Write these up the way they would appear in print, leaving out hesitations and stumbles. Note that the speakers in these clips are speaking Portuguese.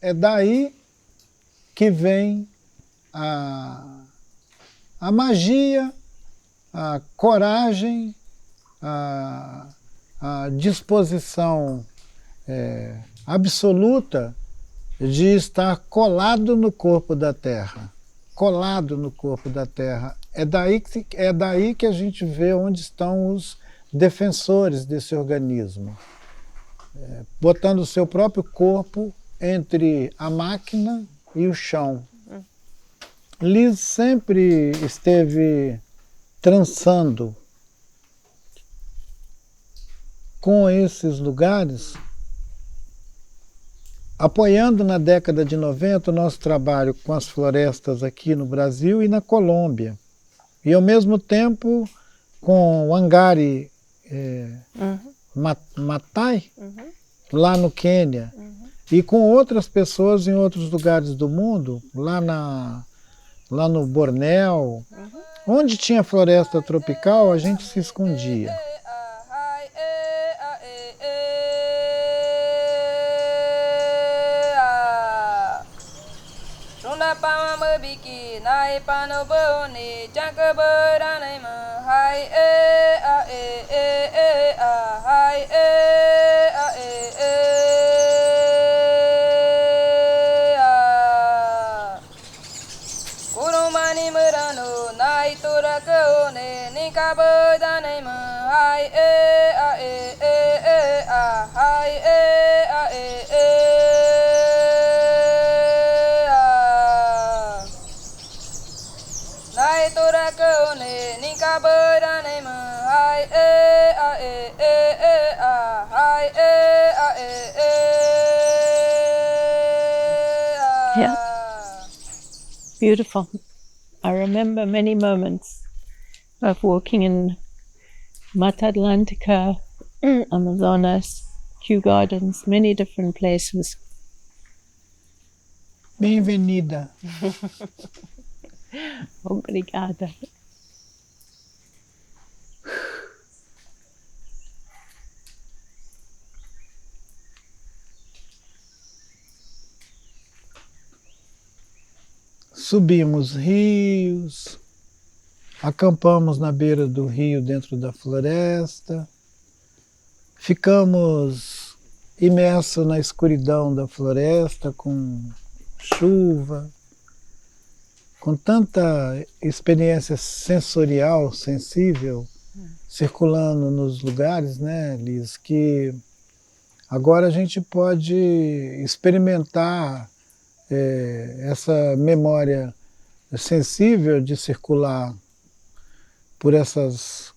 é daí que vem a magia, a coragem, a disposição absoluta de estar colado no corpo da Terra. Colado no corpo da Terra. É daí que a gente vê onde estão os defensores desse organismo. Botando o seu próprio corpo entre a máquina e o chão. Liz sempre esteve trançando com esses lugares, apoiando na década de 90 o nosso trabalho com as florestas aqui no Brasil e na Colômbia. E ao mesmo tempo com o Wangari Maathai, lá no Quênia, e com outras pessoas em outros lugares do mundo, lá no Bornéu, onde tinha floresta tropical, a gente se escondia. Yeah, beautiful. I remember many moments of walking in Mata Atlântica, Amazonas, Kew Gardens, many different places. Bem-vinda. Obrigada. Subimos rios, acampamos na beira do rio dentro da floresta, ficamos imersos na escuridão da floresta com chuva, com tanta experiência sensorial, sensível, circulando nos lugares, né, Liz, que agora a gente pode experimentar essa memória sensível de circular por essas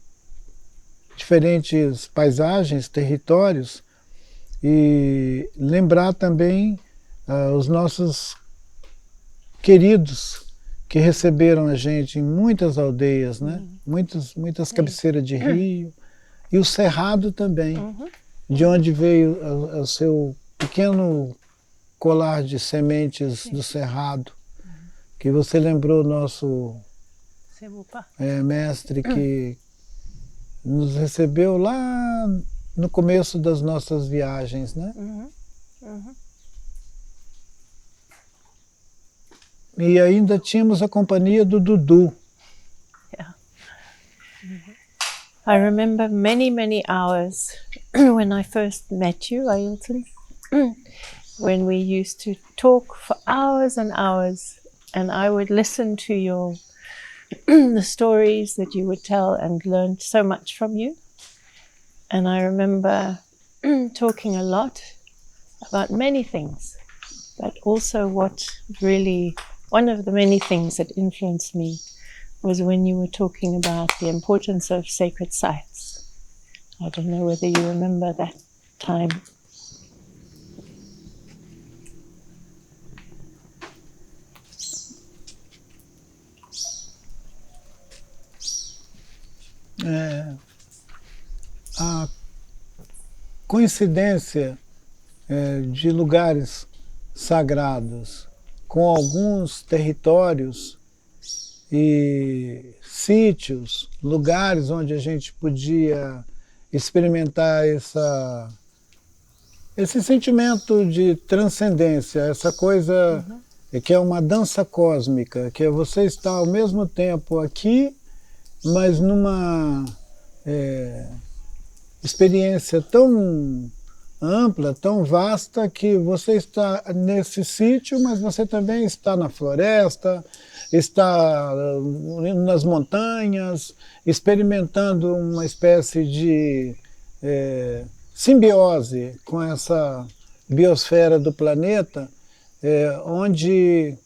diferentes paisagens, territórios, e lembrar também os nossos queridos que receberam a gente em muitas aldeias, né? Muitas cabeceiras de rio, e o Cerrado também, de onde veio o seu pequeno colar de sementes do Cerrado, que você lembrou nosso mestre que nos recebeu lá no começo das nossas viagens, né? E ainda tínhamos a companhia do Dudu. Yeah. I remember many hours when I first met you, Ailton, when we used to talk for hours and hours, and I would listen to your the stories that you would tell and learned so much from you. And I remember talking a lot about many things, but also what really, one of the many things that influenced me was when you were talking about the importance of sacred sites. I don't know whether you remember that time. A coincidência de lugares sagrados com alguns territórios e sítios, lugares onde a gente podia experimentar esse sentimento de transcendência, essa coisa que é uma dança cósmica, que é você estar ao mesmo tempo aqui, mas numa experiência tão ampla, tão vasta, que você está nesse sítio, mas você também está na floresta, está nas montanhas, experimentando uma espécie de simbiose com essa biosfera do planeta, onde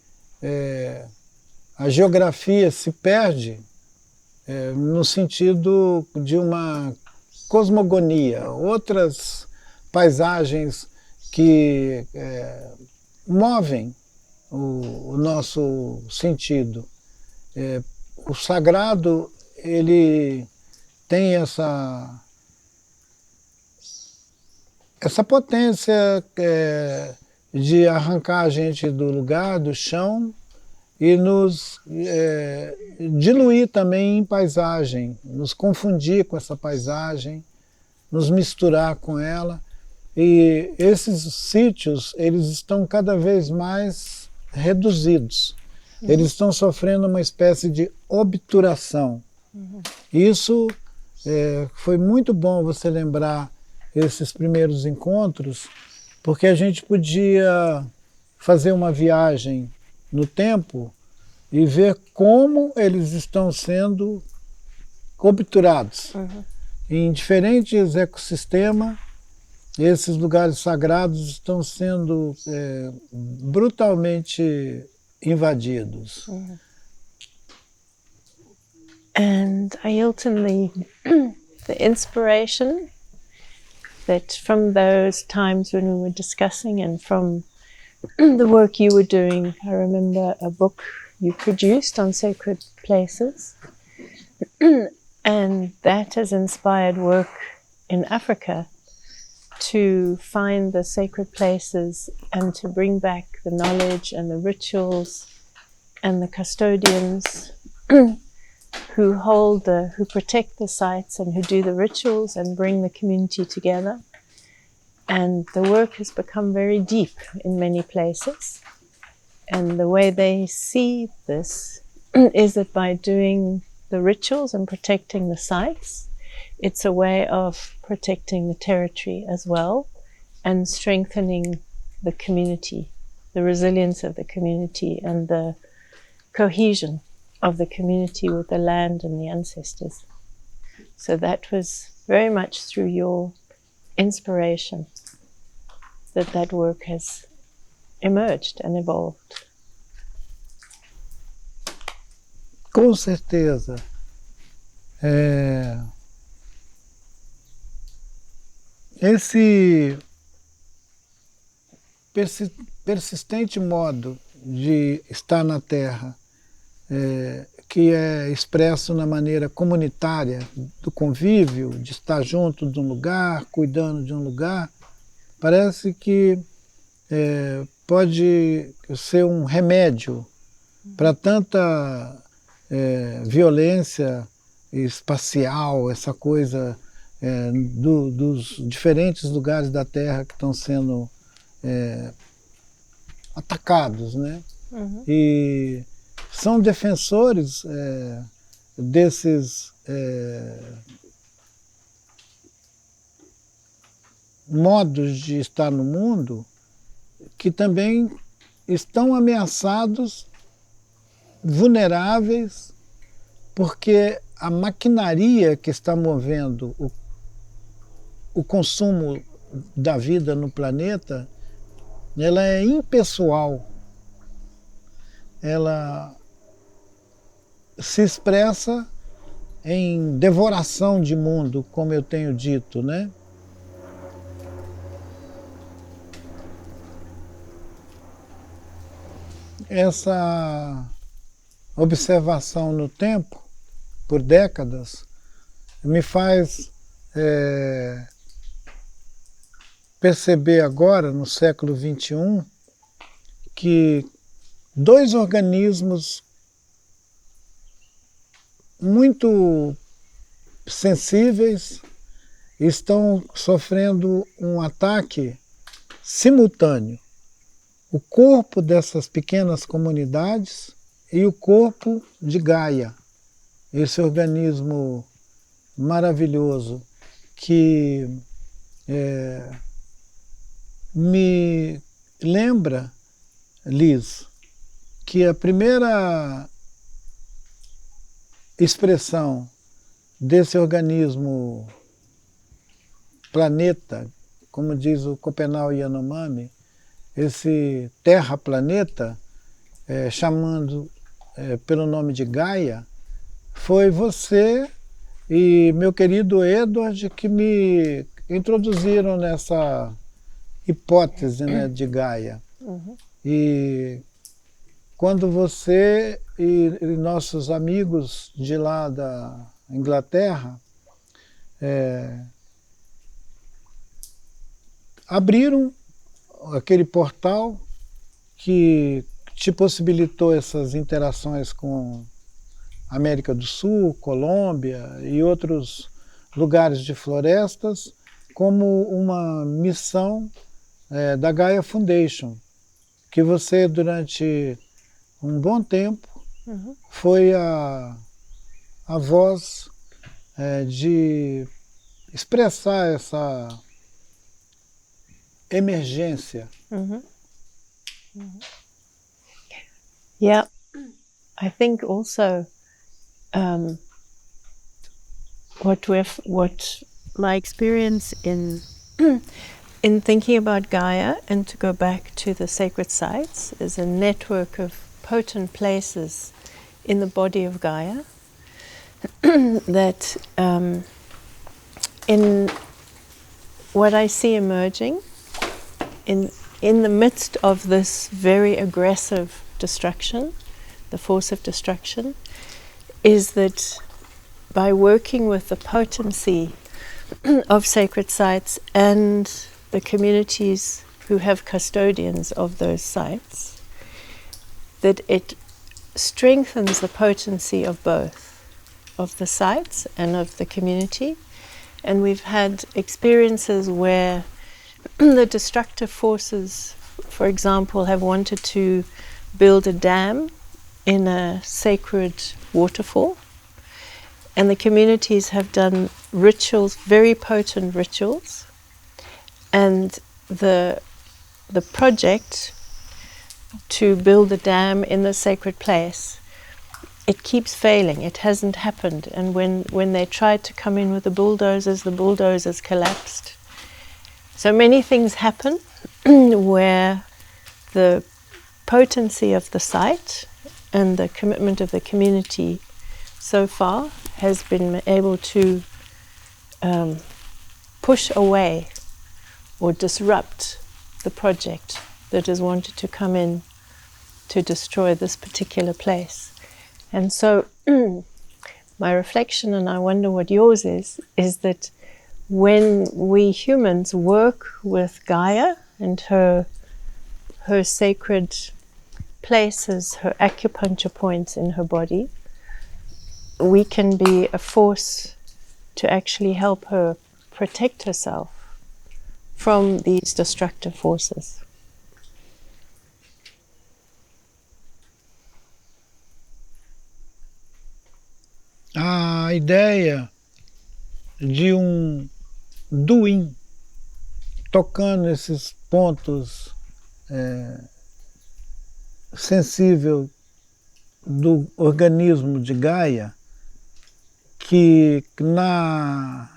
a geografia se perde no sentido de uma cosmogonia, outras paisagens que movem o nosso sentido. O sagrado, ele tem essa potência de arrancar a gente do lugar, do chão, e nos diluir também em paisagem, nos confundir com essa paisagem, nos misturar com ela. E esses sítios, eles estão cada vez mais reduzidos. Eles estão sofrendo uma espécie de obturação. Isso foi muito bom você lembrar esses primeiros encontros, porque a gente podia fazer uma viagem no tempo e ver como eles estão sendo obturados. Em diferentes ecossistemas, esses lugares sagrados estão sendo brutalmente invadidos. And Ailton, the inspiration that from those times when we were discussing and from the work you were doing, I remember a book you produced on sacred places, and that has inspired work in Africa to find the sacred places and to bring back the knowledge and the rituals and the custodians who protect the sites and who do the rituals and bring the community together. And the work has become very deep in many places. And the way they see this is that by doing the rituals and protecting the sites, it's a way of protecting the territory as well and strengthening the community, the resilience of the community and the cohesion of the community with the land and the ancestors. So that was very much through your inspiration that work has emerged and evolved. Com certeza. Esse persistente modo de estar na Terra, que é expresso na maneira comunitária do convívio, de estar junto de um lugar, cuidando de um lugar, parece que pode ser um remédio para tanta violência espacial, essa coisa dos diferentes lugares da Terra que estão sendo atacados, né? E são defensores desses modos de estar no mundo que também estão ameaçados, vulneráveis, porque a maquinaria que está movendo o consumo da vida no planeta, ela é impessoal. Ela se expressa em devoração de mundo, como eu tenho dito, né? Essa observação no tempo, por décadas, me faz perceber agora, no século XXI, que dois organismos muito sensíveis estão sofrendo um ataque simultâneo o corpo dessas pequenas comunidades e o corpo de Gaia, esse organismo maravilhoso que me lembra, Liz, que a primeira expressão desse organismo planeta, como diz o Copenau Yanomami, esse terra-planeta, chamando pelo nome de Gaia, foi você e meu querido Edward que me introduziram nessa hipótese, né, de Gaia. Uhum. E quando você e nossos amigos de lá da Inglaterra abriram aquele portal que te possibilitou essas interações com América do Sul, Colômbia e outros lugares de florestas, como uma missão da Gaia Foundation, que você, durante um bom tempo, Uhum. foi a voz de expressar essa emergência. Mm-hmm. Mm-hmm. Yeah, I think also what my experience in in thinking about Gaia, and to go back to the sacred sites, is a network of potent places in the body of Gaia that in what I see emerging in the midst of this very aggressive destruction, the force of destruction, is that by working with the potency of sacred sites and the communities who have custodians of those sites, that it strengthens the potency of both, of the sites and of the community. And we've had experiences where the destructive forces, for example, have wanted to build a dam in a sacred waterfall, and the communities have done rituals, very potent rituals, and the project to build a dam in the sacred place, it keeps failing. It hasn't happened. And when they tried to come in with the bulldozers collapsed. So many things happen where the potency of the site and the commitment of the community so far has been able to push away or disrupt the project that has wanted to come in to destroy this particular place. And so my reflection, and I wonder what yours is that when we humans work with Gaia and her sacred places, her acupuncture points in her body, we can be a force to actually help her protect herself from these destructive forces. A ideia de duim tocando esses pontos sensíveis do organismo de Gaia, que na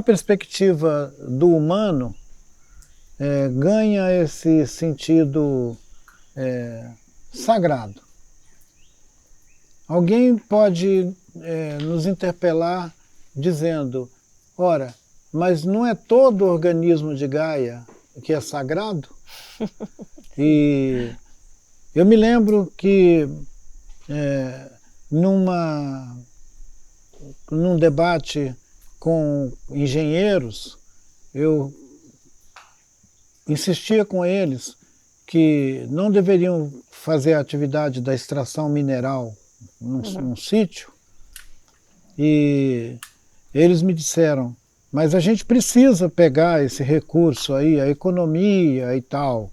perspectiva do humano ganha esse sentido sagrado. Alguém pode nos interpelar dizendo, ora, mas não é todo organismo de Gaia que é sagrado? E eu me lembro que num debate com engenheiros, eu insistia com eles que não deveriam fazer a atividade da extração mineral num sítio, e eles me disseram, Mas a gente precisa pegar esse recurso aí, a economia e tal,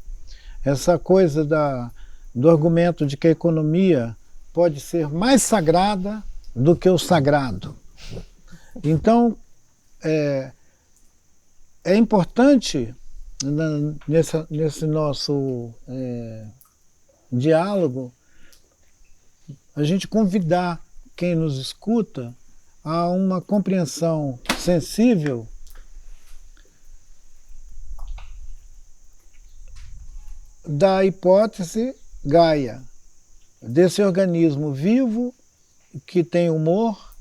essa coisa do argumento de que a economia pode ser mais sagrada do que o sagrado. Então, é importante nesse nosso diálogo a gente convidar quem nos escuta a uma compreensão sensível da hipótese Gaia, desse organismo vivo que tem humor,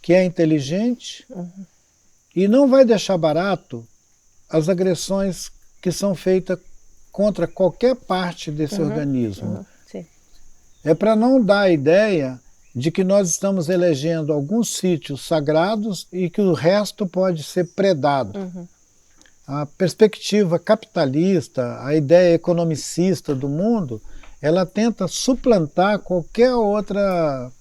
que é inteligente e não vai deixar barato as agressões que são feitas contra qualquer parte desse organismo. Sim. É para não dar a ideia de que nós estamos elegendo alguns sítios sagrados e que o resto pode ser predado. A perspectiva capitalista, a ideia economicista do mundo, ela tenta suplantar qualquer outra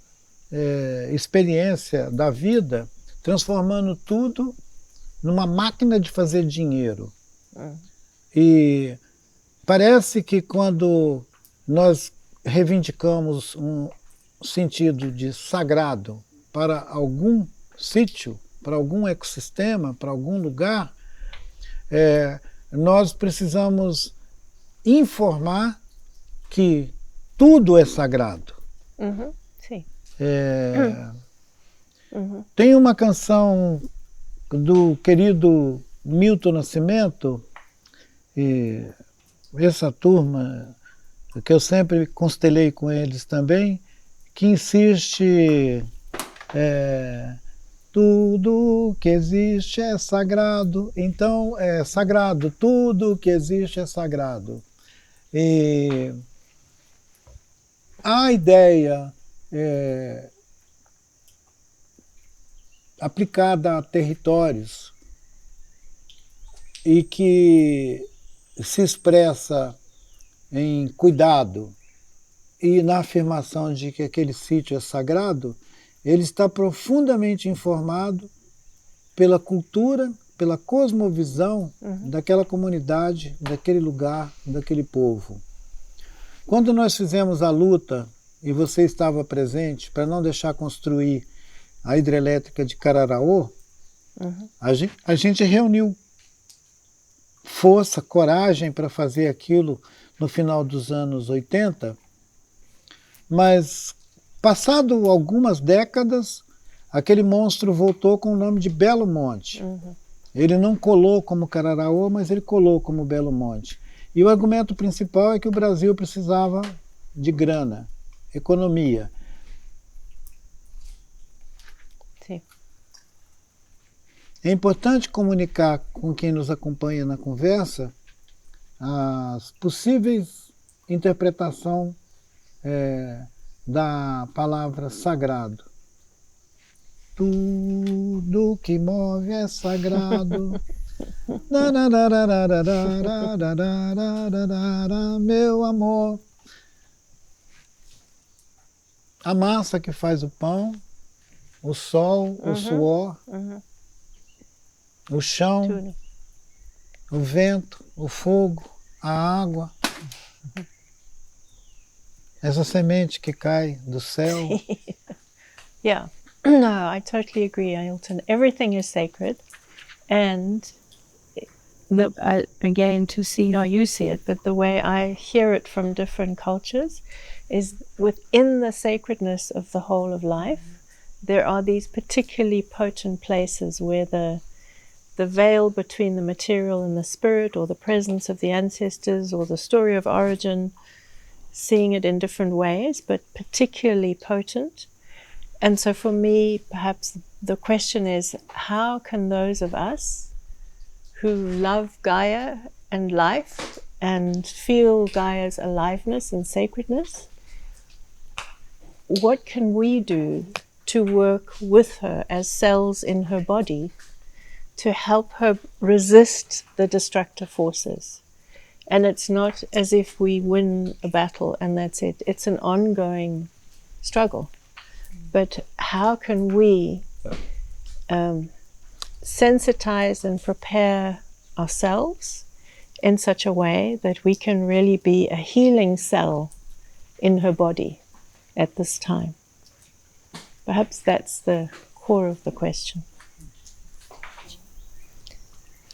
experiência da vida, transformando tudo numa máquina de fazer dinheiro. E parece que quando nós reivindicamos um sentido de sagrado para algum sítio, para algum ecossistema, para algum lugar, nós precisamos informar que tudo é sagrado. Sim. Tem uma canção do querido Milton Nascimento, e essa turma, que eu sempre constelei com eles também, que insiste, tudo que existe é sagrado, então é sagrado, tudo que existe é sagrado. E a ideia aplicada a territórios e que se expressa em cuidado e na afirmação de que aquele sítio é sagrado, ele está profundamente informado pela cultura, pela cosmovisão daquela comunidade, daquele lugar, daquele povo. Quando nós fizemos a luta, e você estava presente, para não deixar construir a hidrelétrica de Cararaô, a gente reuniu força, coragem para fazer aquilo no final dos anos 80, mas passado algumas décadas, aquele monstro voltou com o nome de Belo Monte. Ele não colou como Cararaô, mas ele colou como Belo Monte. E o argumento principal é que o Brasil precisava de grana, economia. Sim. É importante comunicar com quem nos acompanha na conversa as possíveis interpretações da palavra sagrado. Tudo que move é sagrado. Meu amor. A massa que faz o pão, o sol, o suor, o chão, Tudo. o vento, o fogo, a água. Essa semente que cai do céu. Yeah. No, I totally agree, Ailton. Everything is sacred, and again, to see how you see it, but the way I hear it from different cultures is within the sacredness of the whole of life, there are these particularly potent places where the veil between the material and the spirit, or the presence of the ancestors, or the story of origin, seeing it in different ways, but particularly potent. And so for me, perhaps the question is, how can those of us who love Gaia and life and feel Gaia's aliveness and sacredness, what can we do to work with her as cells in her body to help her resist the destructive forces? And it's not as if we win a battle and that's it. It's an ongoing struggle. But how can we sensitize and prepare ourselves in such a way that we can really be a healing cell in her body at this time. Perhaps that's the core of the question.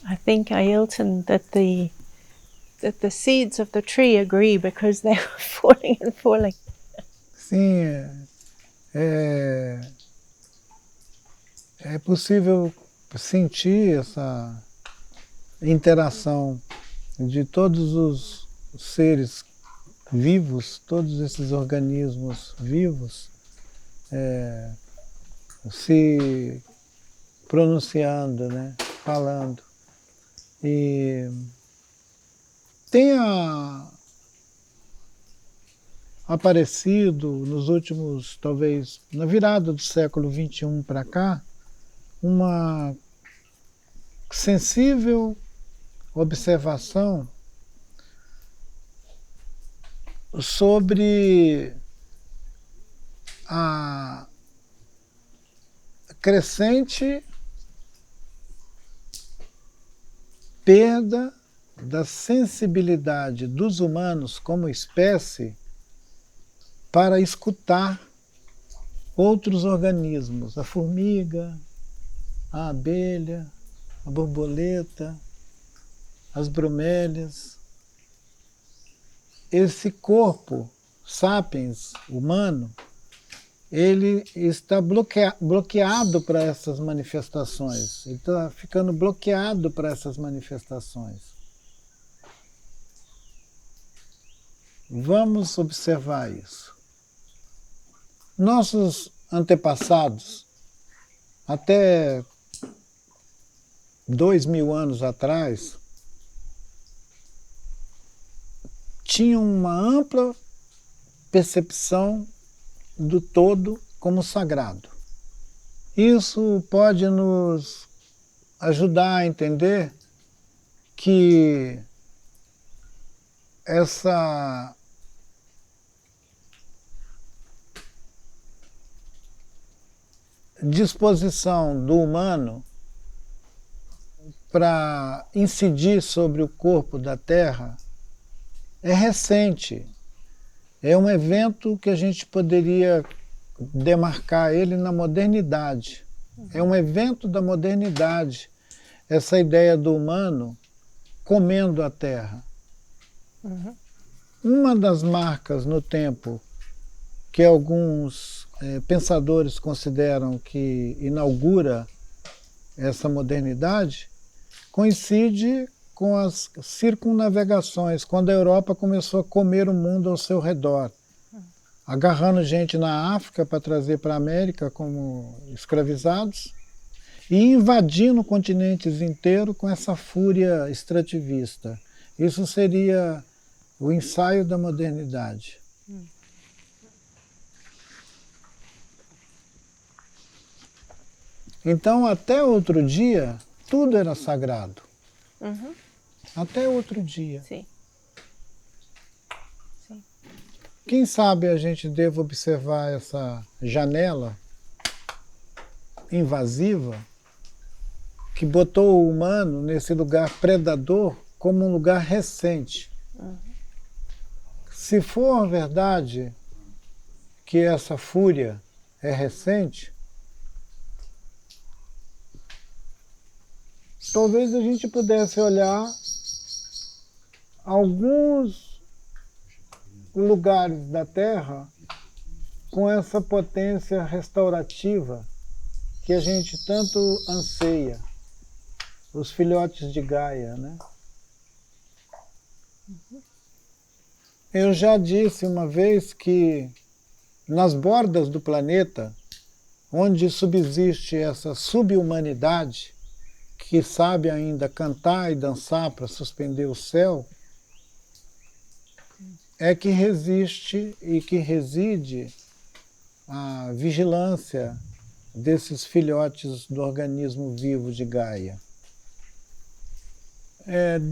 I think, Ailton, that the seeds of the tree agree because they were falling and falling. Sim, é possível sentir essa interação de todos os seres vivos, todos esses organismos vivos, se pronunciando, né, falando. E tem aparecido nos últimos, talvez, na virada do século XXI para cá, uma sensível observação sobre a crescente perda da sensibilidade dos humanos como espécie para escutar outros organismos, a formiga, a abelha, a borboleta, as bromélias. Esse corpo sapiens humano, ele está bloqueado para essas manifestações, ele está ficando bloqueado para essas manifestações. Vamos observar isso. Nossos antepassados, até 2000 anos atrás, tinham uma ampla percepção do todo como sagrado. Isso pode nos ajudar a entender que essa disposição do humano para incidir sobre o corpo da Terra é recente. É um evento que a gente poderia demarcar ele na modernidade. É um evento da modernidade, essa ideia do humano comendo a Terra. Uma das marcas no tempo que alguns pensadores consideram que inaugura essa modernidade coincide com as circunnavegações, quando a Europa começou a comer o mundo ao seu redor, agarrando gente na África para trazer para a América como escravizados e invadindo continentes inteiros com essa fúria extrativista. Isso seria o ensaio da modernidade. Então, até outro dia, tudo era sagrado. Até outro dia. Sim. Sim. Quem sabe a gente deva observar essa janela invasiva que botou o humano nesse lugar predador como um lugar recente. Se for verdade que essa fúria é recente, talvez a gente pudesse olhar alguns lugares da Terra com essa potência restaurativa que a gente tanto anseia, os filhotes de Gaia, né? Eu já disse uma vez que nas bordas do planeta, onde subsiste essa subhumanidade, que sabe ainda cantar e dançar para suspender o céu, é que resiste e que reside a vigilância desses filhotes do organismo vivo de Gaia.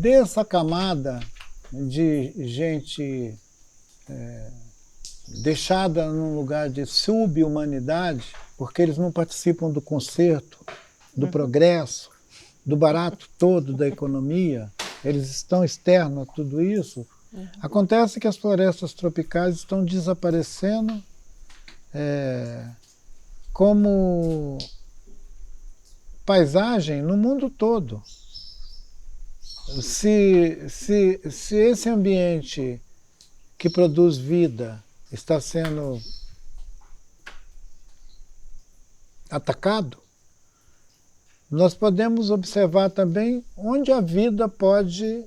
Dessa camada de gente deixada num lugar de subhumanidade, porque eles não participam do concerto do progresso, do barato todo da economia, eles estão externos a tudo isso. Acontece que as florestas tropicais estão desaparecendo como paisagem no mundo todo. Se esse ambiente que produz vida está sendo atacado, nós podemos observar também onde a vida pode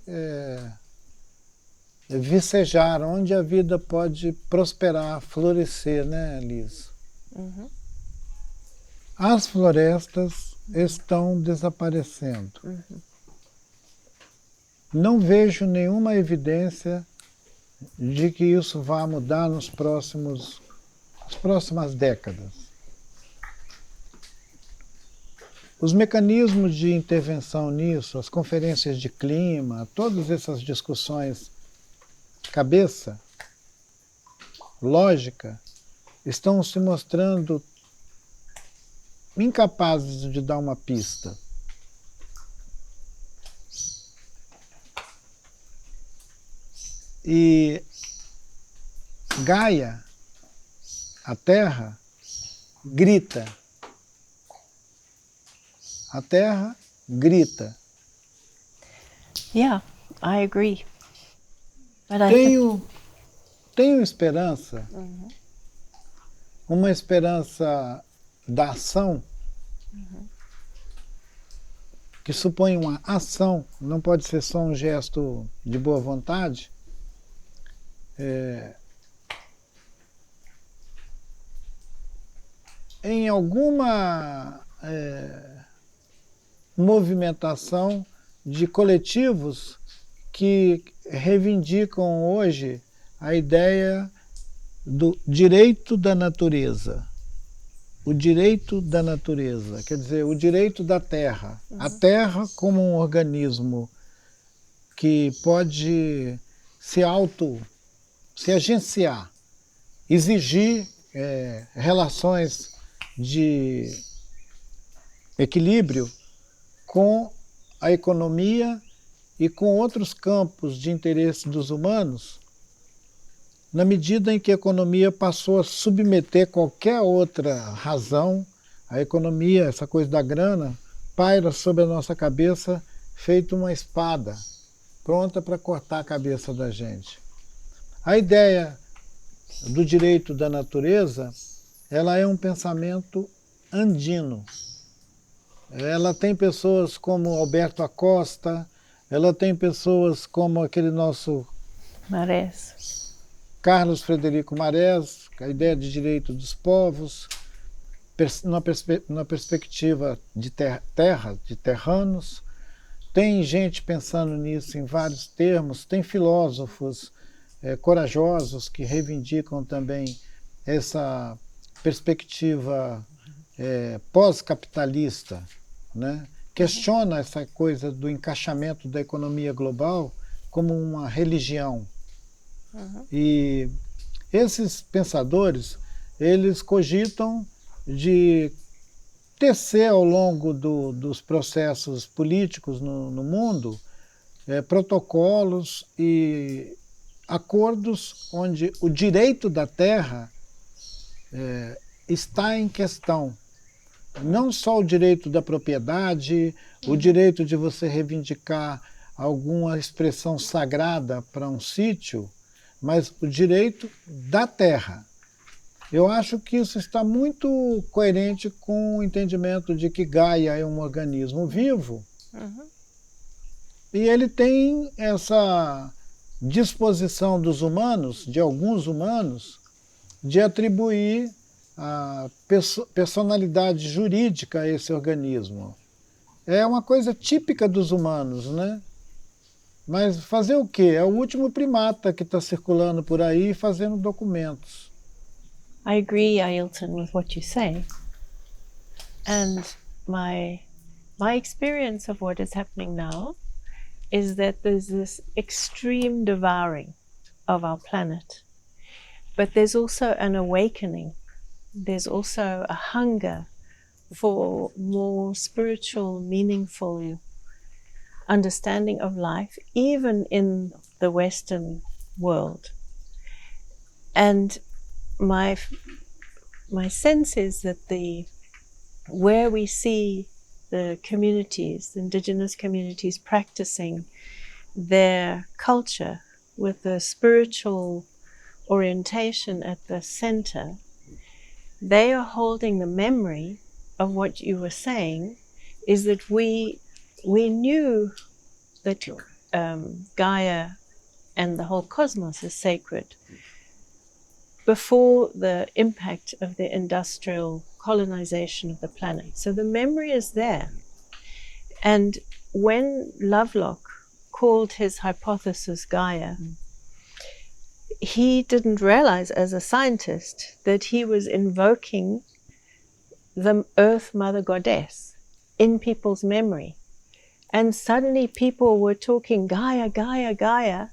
vicejar, onde a vida pode prosperar, florescer, né, Liz? As florestas estão desaparecendo. Não vejo nenhuma evidência de que isso vá mudar nas próximas décadas. Os mecanismos de intervenção nisso, as conferências de clima, todas essas discussões cabeça, lógica, estão se mostrando incapazes de dar uma pista. E Gaia, a Terra, grita. A Terra grita. Yeah, I agree. But Tenho esperança, uma esperança da ação, que supõe uma ação, não pode ser só um gesto de boa vontade. Em alguma movimentação de coletivos que reivindicam hoje a ideia do direito da natureza. O direito da natureza, quer dizer, o direito da terra. A terra como um organismo que pode se agenciar, exigir relações de equilíbrio com a economia e com outros campos de interesse dos humanos, na medida em que a economia passou a submeter qualquer outra razão. A economia, essa coisa da grana, paira sobre a nossa cabeça feito uma espada, pronta para cortar a cabeça da gente. A ideia do direito da natureza, ela é um pensamento andino. Ela tem pessoas como Alberto Acosta, ela tem pessoas como aquele nosso Marés. Carlos Frederico Marés, a ideia de direito dos povos, na perspectiva de terra, de terranos. Tem gente pensando nisso em vários termos, tem filósofos corajosos que reivindicam também essa perspectiva pós-capitalista, né? Questiona essa coisa do encaixamento da economia global como uma religião. E esses pensadores, eles cogitam de tecer ao longo dos processos políticos no mundo protocolos e acordos onde o direito da terra está em questão. Não só o direito da propriedade, o direito de você reivindicar alguma expressão sagrada para um sítio, mas o direito da terra. Eu acho que isso está muito coerente com o entendimento de que Gaia é um organismo vivo, e ele tem essa disposição dos humanos, de alguns humanos, de atribuir a personalidade jurídica a esse organismo. É uma coisa típica dos humanos, né? Mas fazer o quê? É o último primata que está circulando por aí fazendo documentos. I agree, Ailton, with what you say. And my experience of what is happening now is that there's this extreme devouring of our planet. But there's also an awakening. There's also a hunger for more spiritual, meaningful understanding of life, even in the Western world. And my sense is that where we see the communities, the indigenous communities, practicing their culture with the spiritual orientation at the center, they are holding the memory of what you were saying, is that we knew that Gaia and the whole cosmos is sacred before the impact of the industrial colonization of the planet. So the memory is there. And when Lovelock called his hypothesis Gaia, he didn't realize as a scientist that he was invoking the Earth Mother Goddess in people's memory. And suddenly people were talking Gaia, Gaia, Gaia.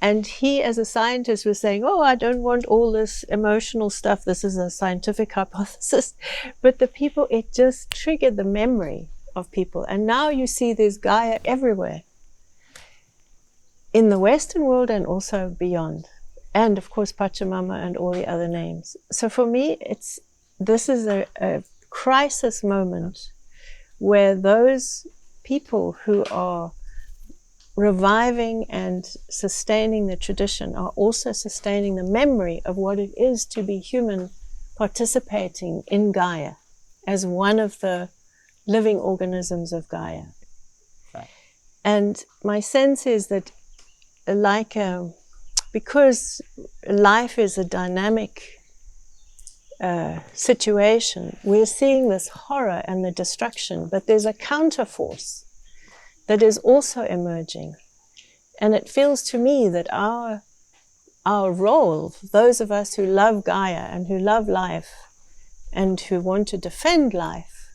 And he, as a scientist, was saying, oh, I don't want all this emotional stuff. This is a scientific hypothesis. But the people, it just triggered the memory of people. And now you see there's Gaia everywhere, in the Western world and also beyond. And of course, Pachamama and all the other names. So for me, this is a crisis moment where those people who are reviving and sustaining the tradition are also sustaining the memory of what it is to be human, participating in Gaia as one of the living organisms of Gaia. Right. And my sense is that because life is a dynamic situation, we're seeing this horror and the destruction, but there's a counterforce that is also emerging. And it feels to me that our role, those of us who love Gaia and who love life and who want to defend life,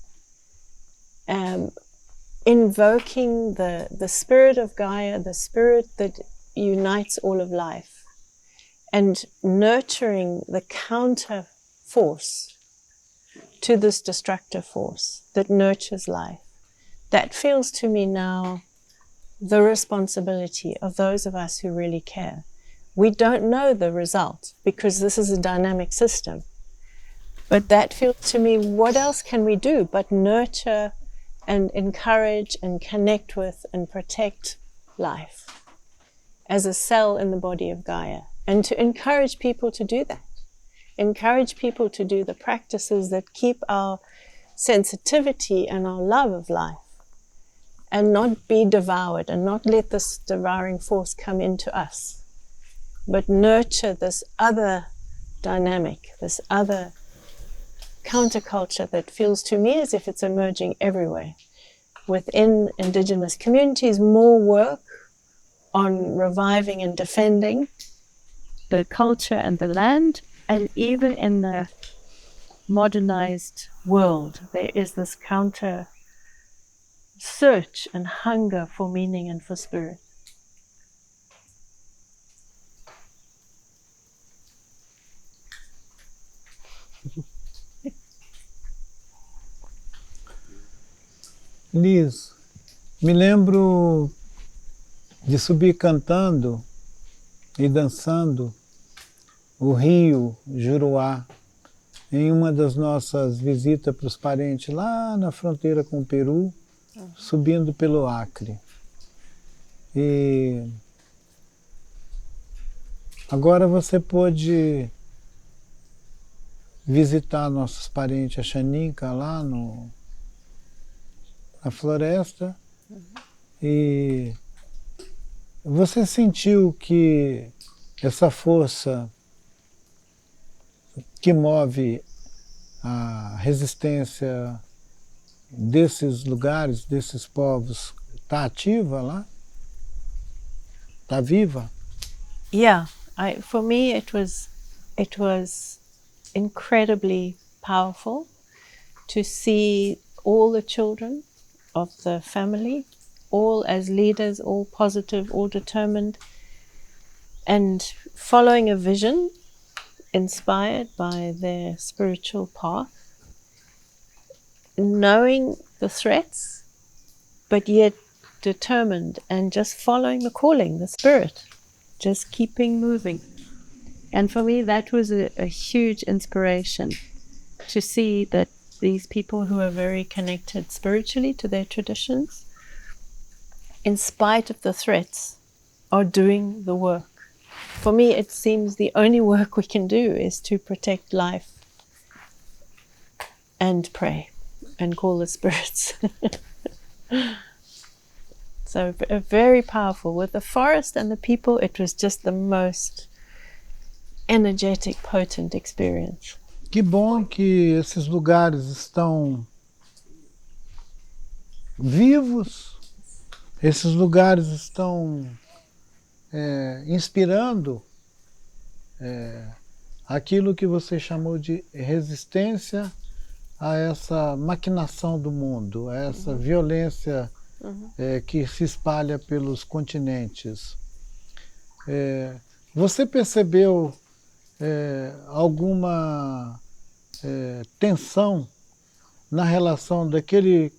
invoking the spirit of Gaia, the spirit that unites all of life, and nurturing the counter force to this destructive force that nurtures life. That feels to me now the responsibility of those of us who really care. We don't know the result because this is a dynamic system. But that feels to me, what else can we do but nurture and encourage and connect with and protect life as a cell in the body of Gaia? And to encourage people to do that. Encourage people to do the practices that keep our sensitivity and our love of life, and not be devoured, and not let this devouring force come into us, but nurture this other dynamic, this other counterculture that feels to me as if it's emerging everywhere. Within indigenous communities, more work on reviving and defending the culture and the land, and even in the modernized world, there is this counter search and hunger for meaning and for spirit. Liz, me lembro de subir cantando e dançando o rio Juruá em uma das nossas visitas para os parentes lá na fronteira com o Peru, subindo pelo Acre. E agora você pôde visitar nossos parentes, a Xaninca, lá na floresta. E você sentiu que essa força que move a resistência desses lugares, desses povos, está ativa lá? Está viva? Yeah, for me it was incredibly powerful to see all the children of the family, all as leaders, all positive, all determined, and following a vision inspired by their spiritual path, knowing the threats, but yet determined and just following the calling, the spirit, just keeping moving. And for me, that was a huge inspiration to see that these people who are very connected spiritually to their traditions, in spite of the threats, are doing the work. For me, it seems the only work we can do is to protect life and pray and call the spirits. So very powerful. With the forest and the people, it was just the most energetic, potent experience. Que bom que esses lugares estão vivos, esses lugares estão inspirando aquilo que você chamou de resistência a essa maquinação do mundo, a essa violência que se espalha pelos continentes. Você percebeu alguma tensão na relação daquele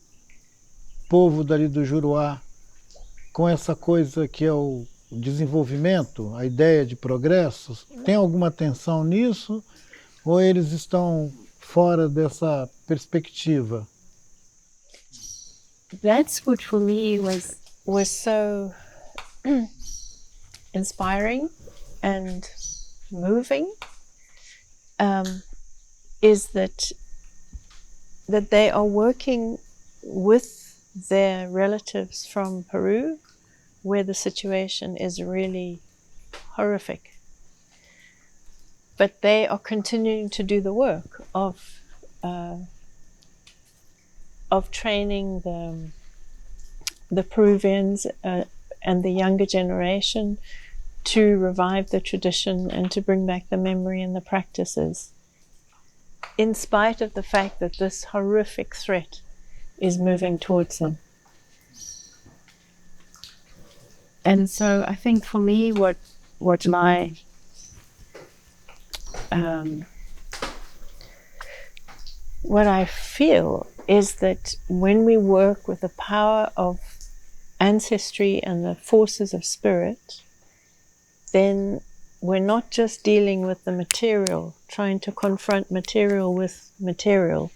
povo dali do Juruá com essa coisa que é o desenvolvimento, a ideia de progresso? Tem alguma tensão nisso? Ou eles estão fora dessa perspectiva? That's what for me was so inspiring and moving, is that they are working with their relatives from Peru, where the situation is really horrific. But they are continuing to do the work of training the Peruvians and the younger generation to revive the tradition and to bring back the memory and the practices, in spite of the fact that this horrific threat is moving towards them. And so I think for me what my what I feel is that when we work with the power of ancestry and the forces of spirit, then we're not just dealing with the material, trying to confront material with material,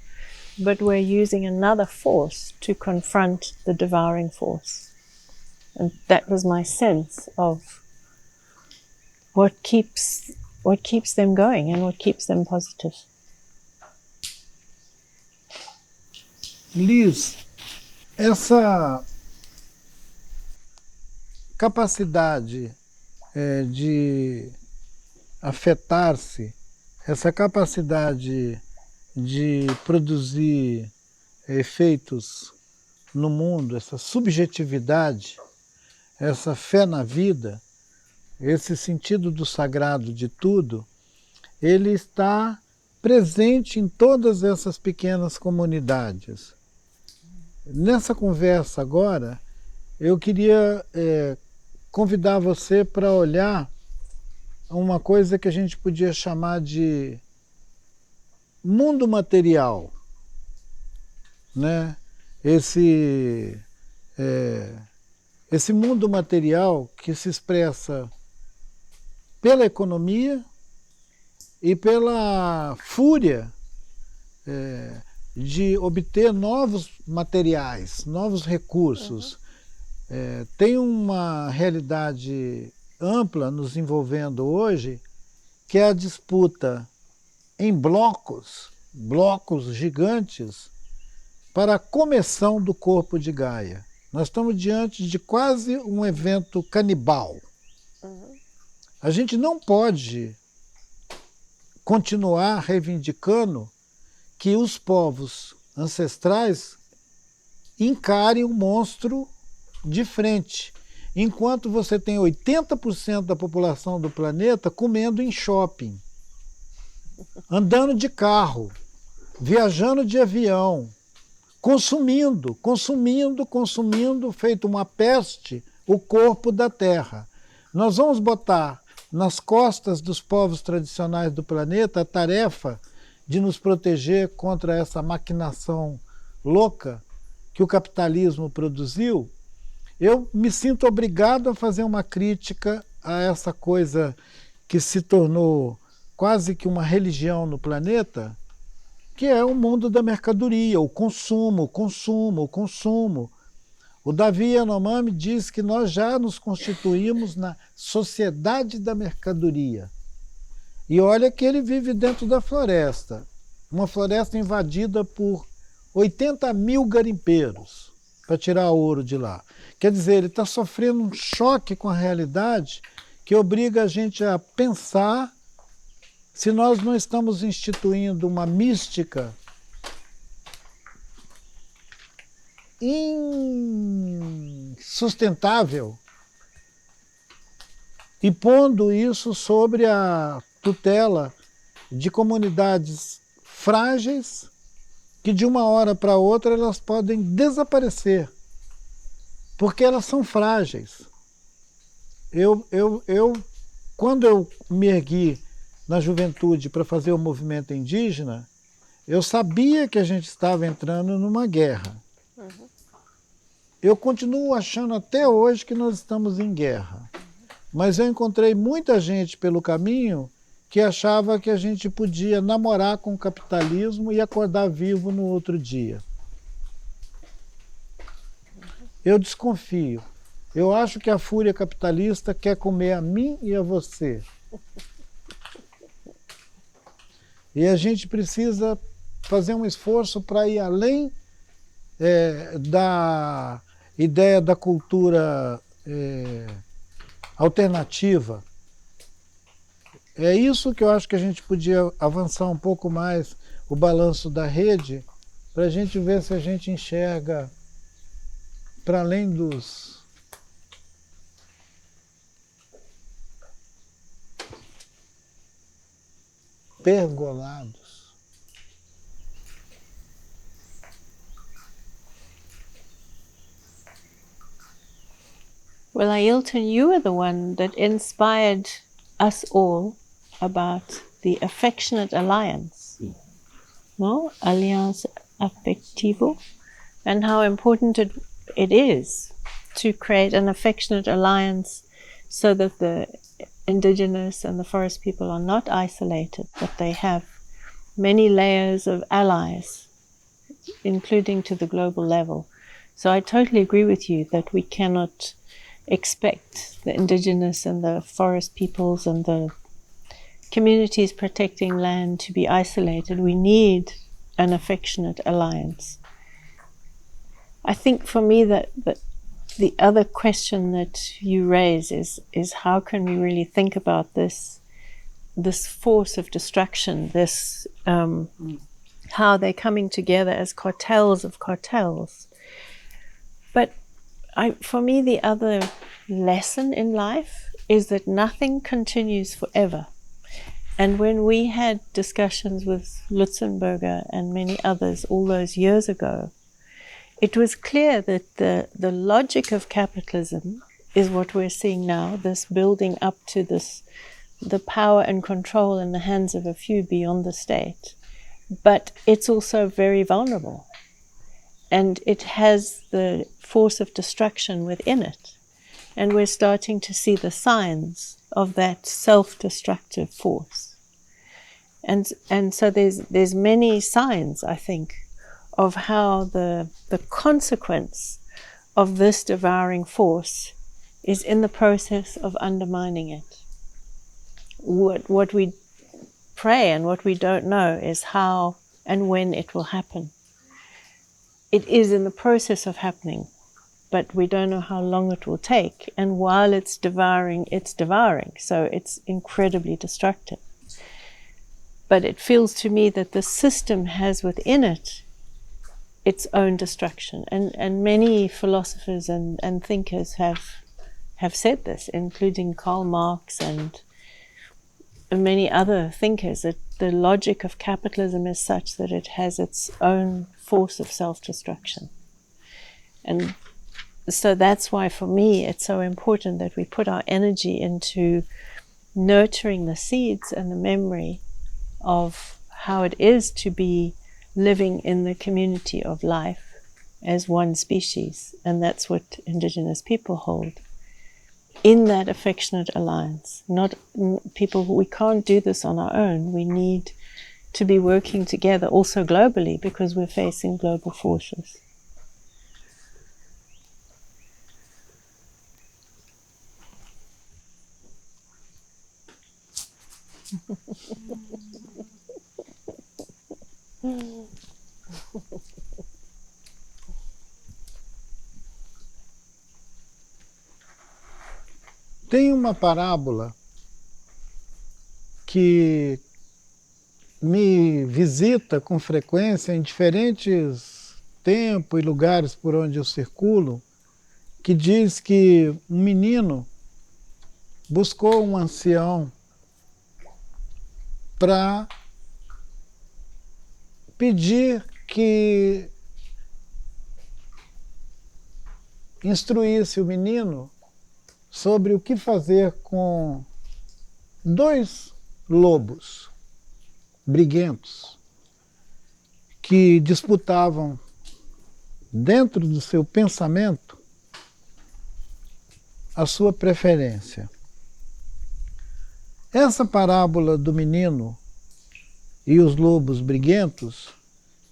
but we're using another force to confront the devouring force. And that was my sense of what keeps them going and what keeps them positive. Liz, essa capacidade de afetar-se, essa capacidade de produzir efeitos no mundo, essa subjetividade, essa fé na vida, esse sentido do sagrado de tudo, ele está presente em todas essas pequenas comunidades. Nessa conversa agora, eu queria convidar você para olhar uma coisa que a gente podia chamar de mundo material, né? Esse mundo material que se expressa pela economia e pela fúria de obter novos materiais, novos recursos. Tem uma realidade ampla nos envolvendo hoje, que é a disputa em blocos gigantes, para a começão do corpo de Gaia. Nós estamos diante de quase um evento canibal. A gente não pode continuar reivindicando que os povos ancestrais encarem o monstro de frente, enquanto você tem 80% da população do planeta comendo em shopping, andando de carro, viajando de avião, consumindo, feito uma peste, o corpo da Terra. Nós vamos botar nas costas dos povos tradicionais do planeta a tarefa de nos proteger contra essa maquinação louca que o capitalismo produziu, eu me sinto obrigado a fazer uma crítica a essa coisa que se tornou quase que uma religião no planeta, que é o mundo da mercadoria, o consumo, o consumo, o consumo. O Davi Yanomami diz que nós já nos constituímos na sociedade da mercadoria. E olha que ele vive dentro da floresta, uma floresta invadida por 80 mil garimpeiros para tirar ouro de lá. Quer dizer, ele está sofrendo um choque com a realidade que obriga a gente a pensar se nós não estamos instituindo uma mística insustentável e pondo isso sobre a tutela de comunidades frágeis que de uma hora para outra elas podem desaparecer, porque elas são frágeis. Quando eu me ergui na juventude para fazer o movimento indígena, eu sabia que a gente estava entrando numa guerra. Eu continuo achando até hoje que nós estamos em guerra. Mas eu encontrei muita gente pelo caminho que achava que a gente podia namorar com o capitalismo e acordar vivo no outro dia. Eu desconfio. Eu acho que a fúria capitalista quer comer a mim e a você. E a gente precisa fazer um esforço para ir além da ideia da cultura alternativa. É isso que eu acho que a gente podia avançar um pouco mais o balanço da rede, para a gente ver se a gente enxerga para além dos pergolados. Well, Ailton, you were the one that inspired us all about the affectionate alliance, no? Alliance affectivo, and how important it is to create an affectionate alliance so that the indigenous and the forest people are not isolated, but they have many layers of allies, including to the global level. So I totally agree with you that we cannot expect the indigenous and the forest peoples and the communities protecting land to be isolated. We need an affectionate alliance. I think for me that the other question that you raise is how can we really think about this force of destruction, this how they're coming together as cartels of cartels. But for me, the other lesson in life is that nothing continues forever. And when we had discussions with Lutzenberger and many others all those years ago, it was clear that the logic of capitalism is what we're seeing now, this building up to the power and control in the hands of a few beyond the state. But it's also very vulnerable. And it has the force of destruction within it. And we're starting to see the signs of that self-destructive force. And so there's many signs, I think, of how the consequence of this devouring force is in the process of undermining it. What we pray and what we don't know is how and when it will happen. It is in the process of happening, but we don't know how long it will take. And while it's devouring, so it's incredibly destructive. But it feels to me that the system has within it its own destruction. And many philosophers and thinkers have said this, including Karl Marx and many other thinkers, that the logic of capitalism is such that it has its own force of self-destruction. And so that's why for me it's so important that we put our energy into nurturing the seeds and the memory of how it is to be living in the community of life as one species, and that's what Indigenous people hold. In that affectionate alliance, not people, we can't do this on our own. We need to be working together also globally because we're facing global forces. Tem uma parábola que me visita com frequência em diferentes tempos e lugares por onde eu circulo, que diz que um menino buscou um ancião para pedir que instruísse o menino sobre o que fazer com 2 lobos briguentos que disputavam dentro do seu pensamento a sua preferência. Essa parábola do menino e os lobos briguentos,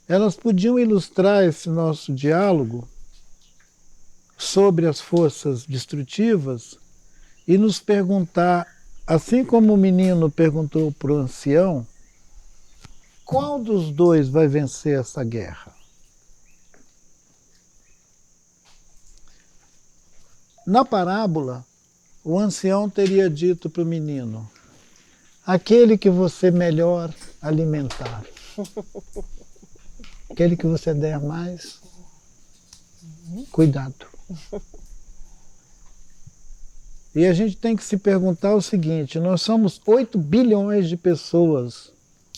elas podiam ilustrar esse nosso diálogo sobre as forças destrutivas e nos perguntar, assim como o menino perguntou para o ancião, qual dos 2 vai vencer essa guerra? Na parábola, o ancião teria dito para o menino, aquele que você melhor alimentar, aquele que você der mais cuidado. E a gente tem que se perguntar o seguinte, nós somos 8 bilhões de pessoas,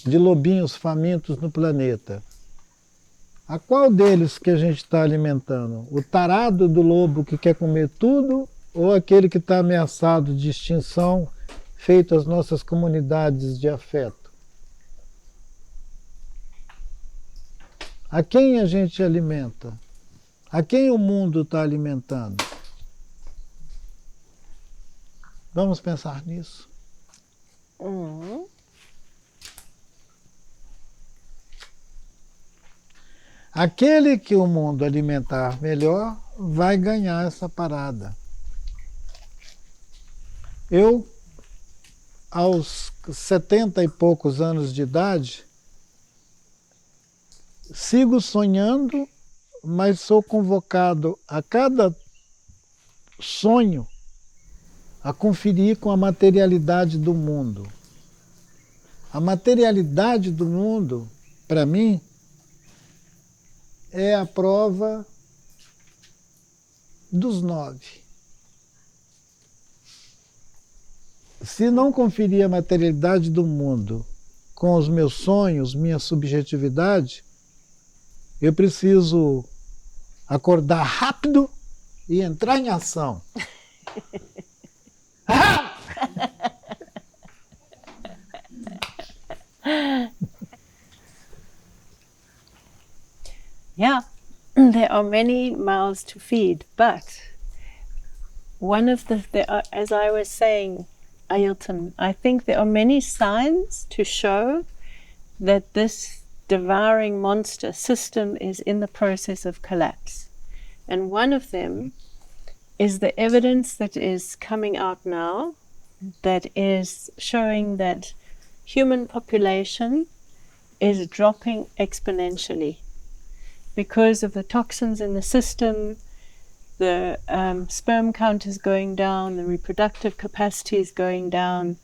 de lobinhos famintos no planeta. A qual deles que a gente está alimentando? O tarado do lobo que quer comer tudo ou aquele que está ameaçado de extinção, feito as nossas comunidades de afeto? A quem a gente alimenta? A quem o mundo está alimentando? Vamos pensar nisso. Aquele que o mundo alimentar melhor vai ganhar essa parada. Eu, aos 70 e poucos anos de idade, sigo sonhando, mas sou convocado a cada sonho a conferir com a materialidade do mundo. A materialidade do mundo, para mim, é a prova dos 9. Se não conferir a materialidade do mundo com os meus sonhos, minha subjetividade, eu preciso acordar rápido e entrar em ação. Yeah, there are many mouths to feed, but one of as I was saying, Ailton, I think there are many signs to show that this devouring monster system is in the process of collapse. And one of them is the evidence that is coming out now that is showing that human population is dropping exponentially because of the toxins in the system. The sperm count is going down, the reproductive capacity is going down.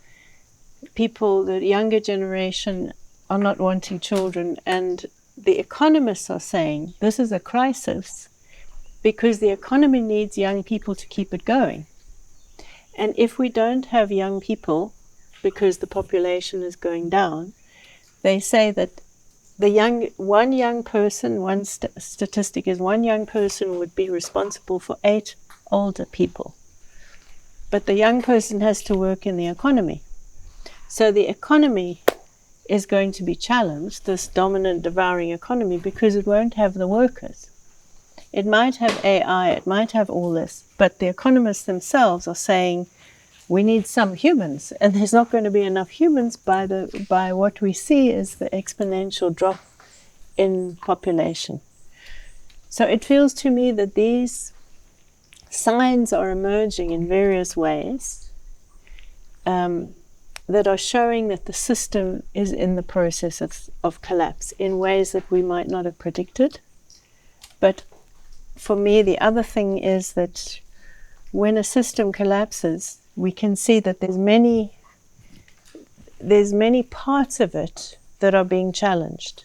People, the younger generation, are not wanting children, and the economists are saying this is a crisis because the economy needs young people to keep it going. And if we don't have young people, because the population is going down, they say that one young person, one statistic is 1 young person would be responsible for 8 older people. But the young person has to work in the economy. So the economy is going to be challenged, this dominant devouring economy, because it won't have the workers. It might have AI, it might have all this, but the economists themselves are saying we need some humans, and there's not going to be enough humans by what we see is the exponential drop in population. So it feels to me that these signs are emerging in various ways that are showing that the system is in the process of collapse in ways that we might not have predicted. But for me, the other thing is that when a system collapses, we can see that there's many parts of it that are being challenged.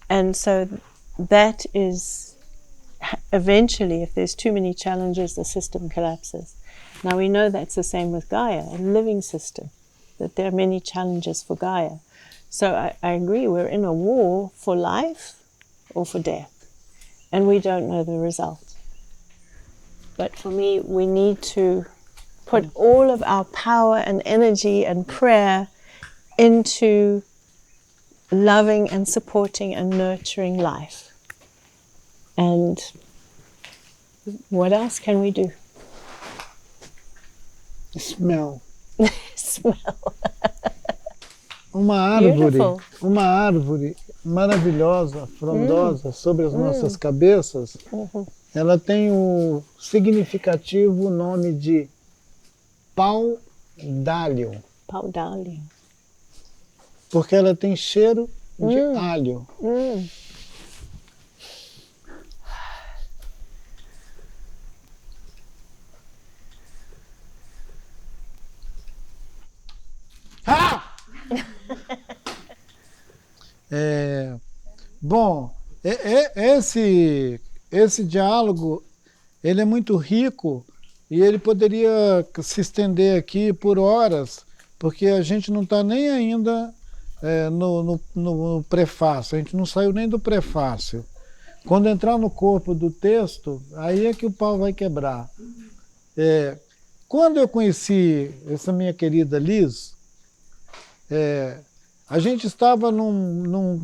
And so that is eventually, if there's too many challenges, the system collapses. Now we know that's the same with Gaia, a living system, that there are many challenges for Gaia. So I agree, we're in a war for life or for death, and we don't know the result. But for me, we need to put all of our power and energy and prayer into loving and supporting and nurturing life. And what else can we do? Smell. Smell. Beautiful. Uma árvore maravilhosa, frondosa, sobre as nossas cabeças, ela tem o significativo nome de pau-d'alho. Pau-d'alho. Porque ela tem cheiro de alho. Bom, esse diálogo ele é muito rico e ele poderia se estender aqui por horas, porque a gente não está nem ainda no prefácio, a gente não saiu nem do prefácio. Quando entrar no corpo do texto, aí é que o pau vai quebrar. Quando eu conheci essa minha querida Liz, a gente estava num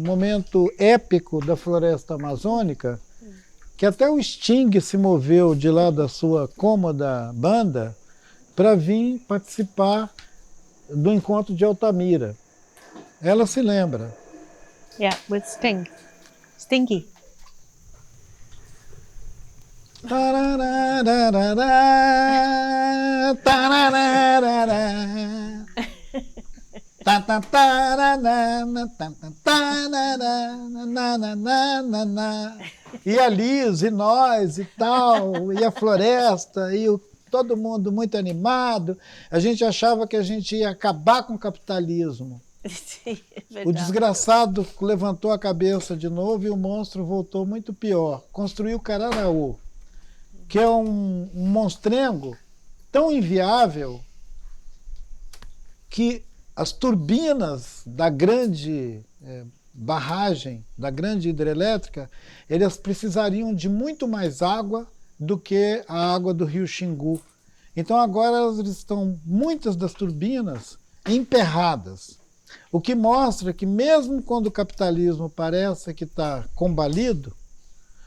momento épico da floresta amazônica, que até o Sting se moveu de lá da sua cômoda banda para vir participar do encontro de Altamira. Ela se lembra. Yeah, with Sting. Stinky. E a Liz, e nós, e tal, e a floresta, e todo mundo muito animado. A gente achava que a gente ia acabar com o capitalismo. O desgraçado levantou a cabeça de novo e o monstro voltou muito pior. Construiu o Cararaú, que é um monstrengo tão inviável que as turbinas da grande barragem, da grande hidrelétrica, elas precisariam de muito mais água do que a água do rio Xingu. Então agora elas estão, muitas das turbinas, emperradas. O que mostra que mesmo quando o capitalismo parece que está combalido,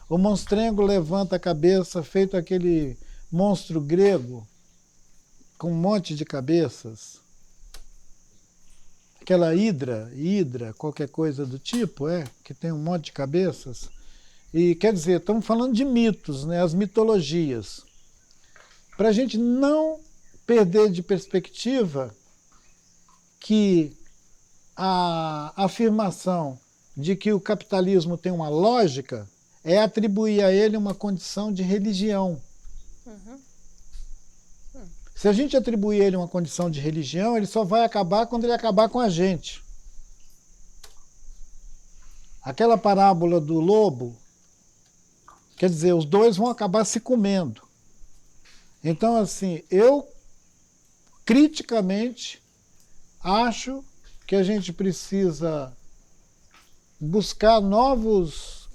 o monstrengo levanta a cabeça, feito aquele monstro grego, com um monte de cabeças. Aquela hidra, qualquer coisa do tipo, que tem um monte de cabeças. E quer dizer, estamos falando de mitos, né, as mitologias. Para a gente não perder de perspectiva que a afirmação de que o capitalismo tem uma lógica é atribuir a ele uma condição de religião. Se a gente atribuir a ele uma condição de religião, ele só vai acabar quando ele acabar com a gente. Aquela parábola do lobo, quer dizer, os dois vão acabar se comendo. Então, assim, eu criticamente acho que a gente precisa buscar novos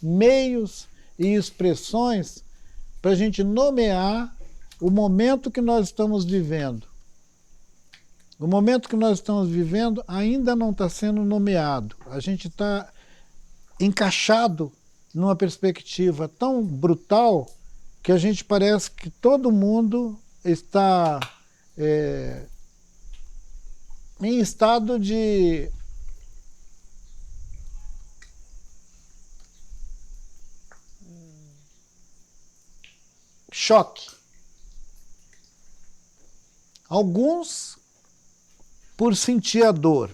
meios e expressões para a gente nomear o momento que nós estamos vivendo. O momento que nós estamos vivendo ainda não está sendo nomeado. A gente está encaixado numa perspectiva tão brutal que a gente parece que todo mundo está em estado de choque. Alguns por sentir a dor,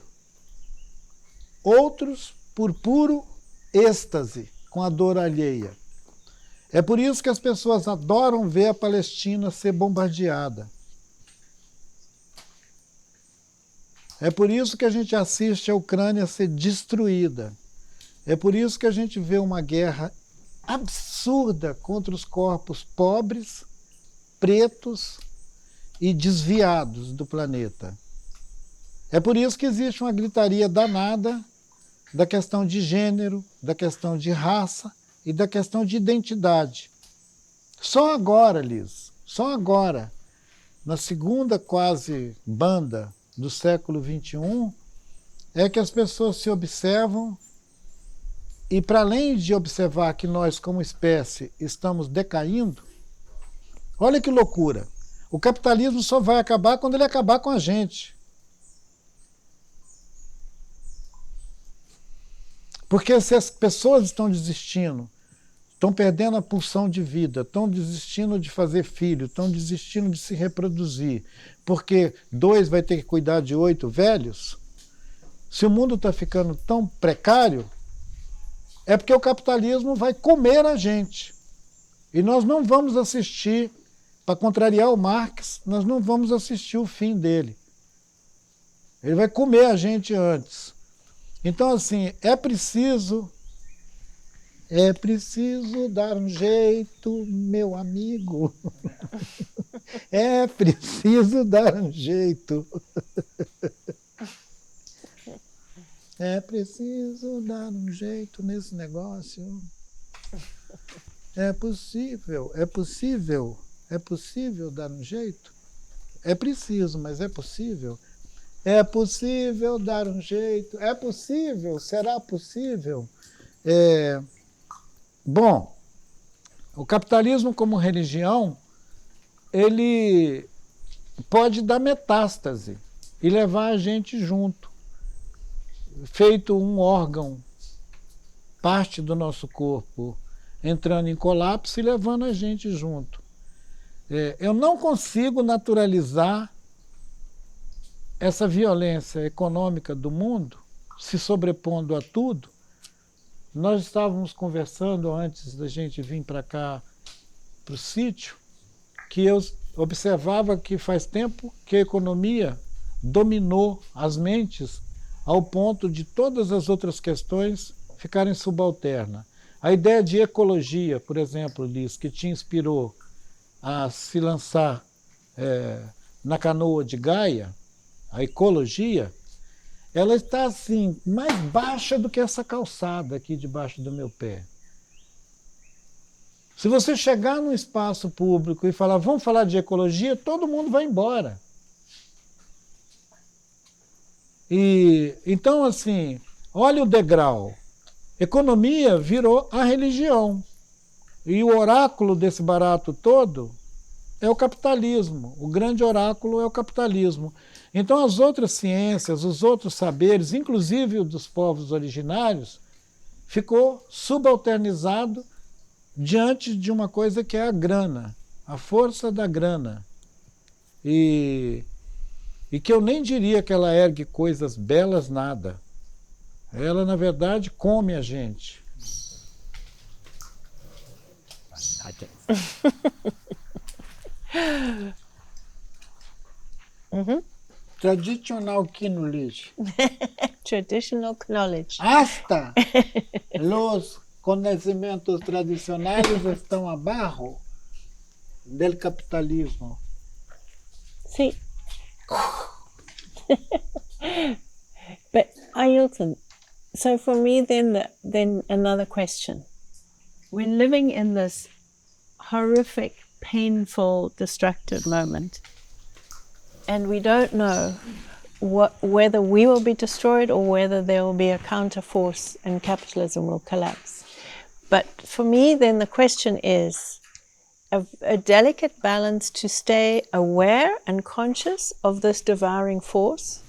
outros por puro êxtase com a dor alheia. É por isso que as pessoas adoram ver a Palestina ser bombardeada. É por isso que a gente assiste a Ucrânia ser destruída. É por isso que a gente vê uma guerra absurda contra os corpos pobres, pretos e desviados do planeta. É por isso que existe uma gritaria danada da questão de gênero, da questão de raça e da questão de identidade. Só agora, Liz, só agora, na segunda quase banda do século XXI, é que as pessoas se observam e, para além de observar que nós, como espécie, estamos decaindo, olha que loucura, o capitalismo só vai acabar quando ele acabar com a gente. Porque se as pessoas estão desistindo, estão perdendo a pulsão de vida, estão desistindo de fazer filho, estão desistindo de se reproduzir, porque 2 vai ter que cuidar de 8 velhos, se o mundo está ficando tão precário, é porque o capitalismo vai comer a gente. E nós não vamos assistir, para contrariar o Marx, nós não vamos assistir o fim dele. Ele vai comer a gente antes. Então, assim, é preciso dar um jeito, meu amigo. É preciso dar um jeito. É preciso dar um jeito nesse negócio. É possível dar um jeito. É preciso, mas é possível. É possível dar um jeito. É possível, será possível. Bom, o capitalismo como religião, ele pode dar metástase e levar a gente junto, feito um órgão, parte do nosso corpo, entrando em colapso e levando a gente junto. Eu não consigo naturalizar essa violência econômica do mundo, se sobrepondo a tudo. Nós estávamos conversando antes da gente vir para cá, para o sítio, que eu observava que faz tempo que a economia dominou as mentes ao ponto de todas as outras questões ficarem subalternas. A ideia de ecologia, por exemplo, Liz, que te inspirou a se lançar na canoa de Gaia, a ecologia, ela está assim, mais baixa do que essa calçada aqui debaixo do meu pé. Se você chegar num espaço público e falar, vamos falar de ecologia, todo mundo vai embora. E então, assim, olha o degrau. Economia virou a religião. E o oráculo desse barato todo é o capitalismo. O grande oráculo é o capitalismo. Então as outras ciências, os outros saberes, inclusive o dos povos originários, ficou subalternizado diante de uma coisa que é a grana, a força da grana. E que eu nem diria que ela ergue coisas belas, nada. Ela, na verdade, come a gente. Tradicional knowledge. Traditional knowledge. Hasta los conhecimentos tradicionais estão abaixo del capitalismo. See. But Ailton, so for me then another question. We're living in this horrific, painful, destructive moment. And we don't know whether we will be destroyed or whether there will be a counter force and capitalism will collapse. But for me, then the question is a delicate balance to stay aware and conscious of this devouring force,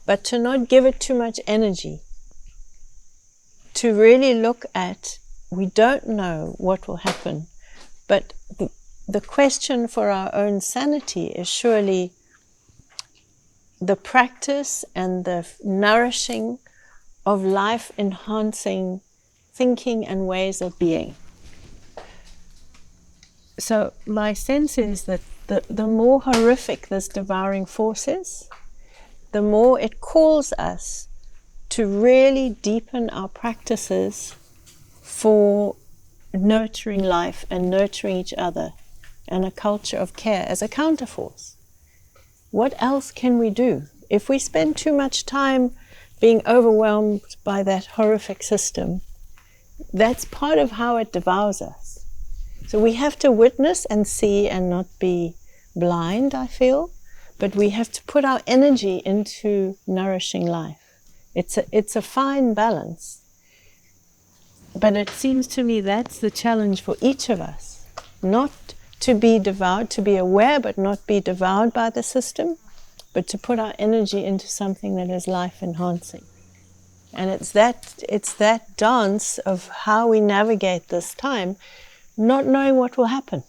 but to not give it too much energy. To really look at, we don't know what will happen, but the question for our own sanity is surely the practice and the nourishing of life-enhancing thinking and ways of being. So my sense is that the more horrific this devouring force is, the more it calls us to really deepen our practices for nurturing life and nurturing each other and a culture of care as a counterforce. What else can we do? If we spend too much time being overwhelmed by that horrific system, that's part of how it devours us. So we have to witness and see and not be blind, I feel, but we have to put our energy into nourishing life. It's a fine balance. But it seems to me that's the challenge for each of us. Not to be devoured, to be aware but not be devoured by the system, but to put our energy into something that is life-enhancing. And it's that dance of how we navigate this time, not knowing what will happen.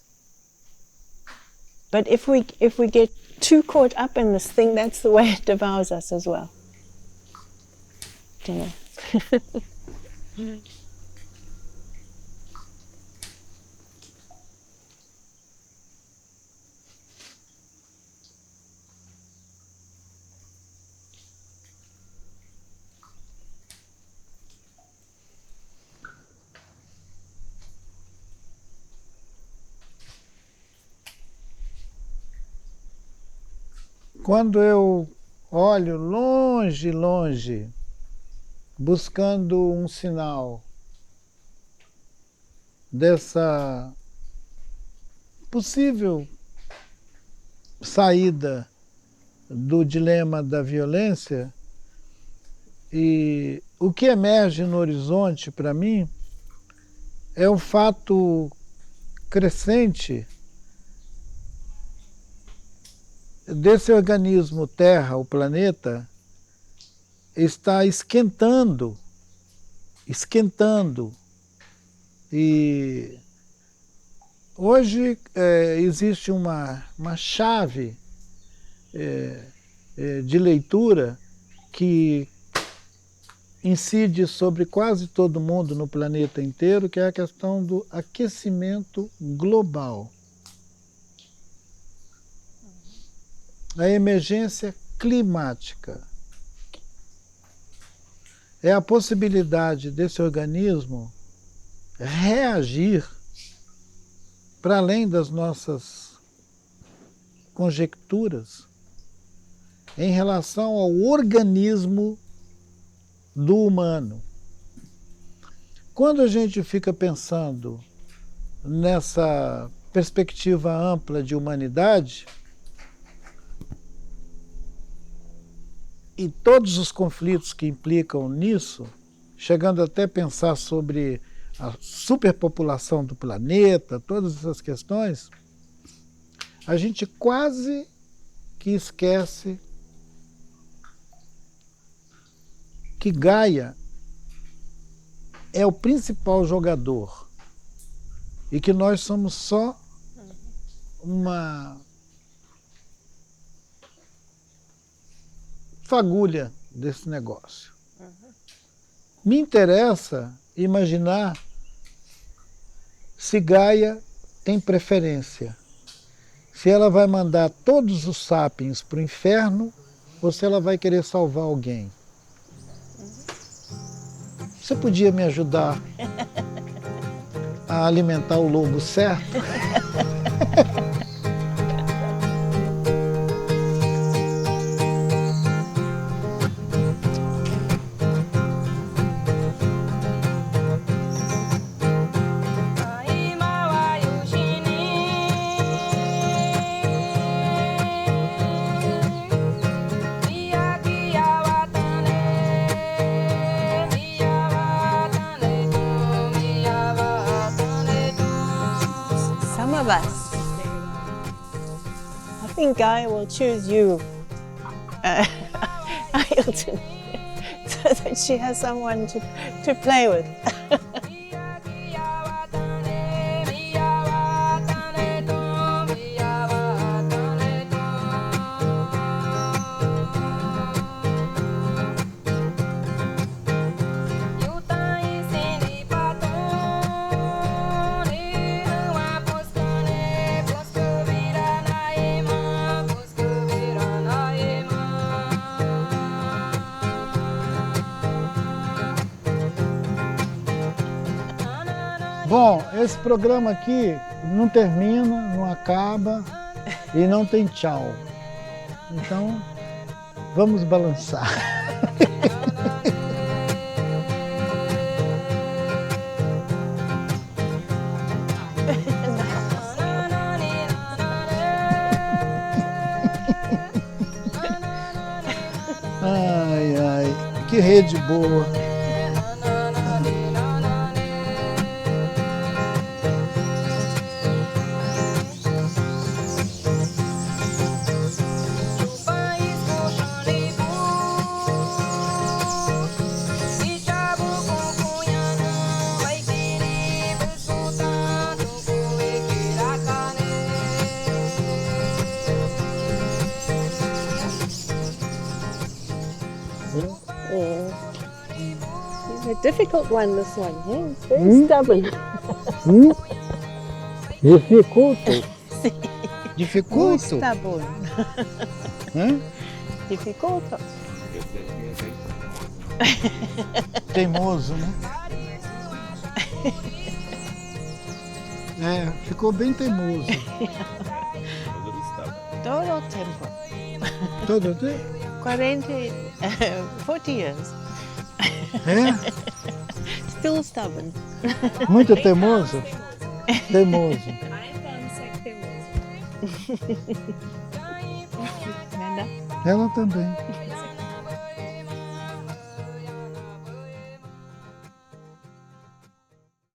But if we get too caught up in this thing, that's the way it devours us as well. You know. Quando eu olho longe, longe, buscando um sinal dessa possível saída do dilema da violência, e o que emerge no horizonte para mim é o fato crescente desse organismo Terra, o planeta, está esquentando. E hoje existe uma chave de leitura que incide sobre quase todo mundo no planeta inteiro, que é a questão do aquecimento global. A emergência climática é a possibilidade desse organismo reagir para além das nossas conjecturas em relação ao organismo do humano. Quando a gente fica pensando nessa perspectiva ampla de humanidade, e todos os conflitos que implicam nisso, chegando até a pensar sobre a superpopulação do planeta, todas essas questões, a gente quase que esquece que Gaia é o principal jogador e que nós somos só uma fagulha desse negócio. Me interessa imaginar se Gaia tem preferência, se ela vai mandar todos os sapiens para o inferno ou se ela vai querer salvar alguém. Você podia me ajudar a alimentar o lobo certo? Miyagi of us. I think Guy will choose you, Ailton, so that she has someone to play with. Bom, esse programa aqui não termina, não acaba e não tem tchau. Então, vamos balançar. Ai, ai, que rede boa. It's a difficult one, this one. Yeah, it's very stubborn. Dificulto. Muito Dificulto? stubborn. Hã? Dificulto. Teimoso, né? É, ficou bem teimoso. Todo tempo. Todo tempo? 40 years. É? Still stubborn. Muito teimoso? Teimoso. Amanda? Ela também.